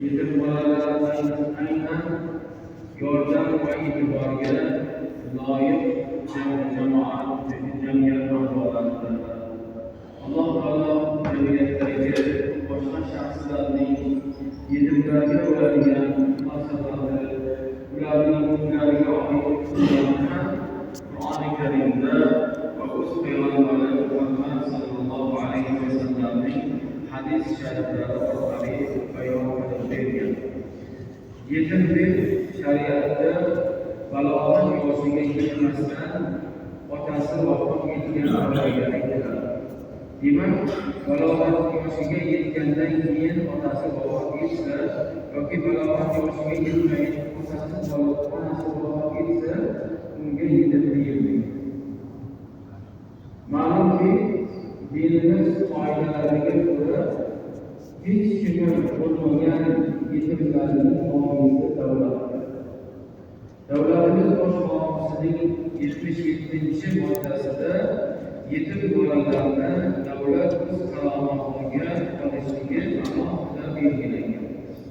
yetim bolalardan aynan yordam va e'tiborga loyiq jamoat jamiyat a'zolaridir. Alloh taolo jamiyatdagi boshqa shaxslarning yetimlarga bo'ladigan munosabatlari, ularning huquqlariga oid usullarni ham Qur'oni Karimda va o'z payg'ambari Muhammad sallallohu alayhi vasallamning hadis shariflari orqali bayon qilib bergan. Yetimlik shariatda balog'at yoshiga yetmasdan otasi vafot etgan bolaga aytiladi. Demak, balog'at yoshiga yetgandan keyin otasi vafot etsa yoki balog'at yoshiga yetmay onasi vafot etsa, unga yetim deyilmaydi. Ma'lumki, dinimiz qoidalariga ko'ra hech kim bo'lmagan yetimlarning homiysi davlatdir. Davlatimiz bosh qonunchisining 77-moddasida yetim bolalarni davlat o'z qarorgohida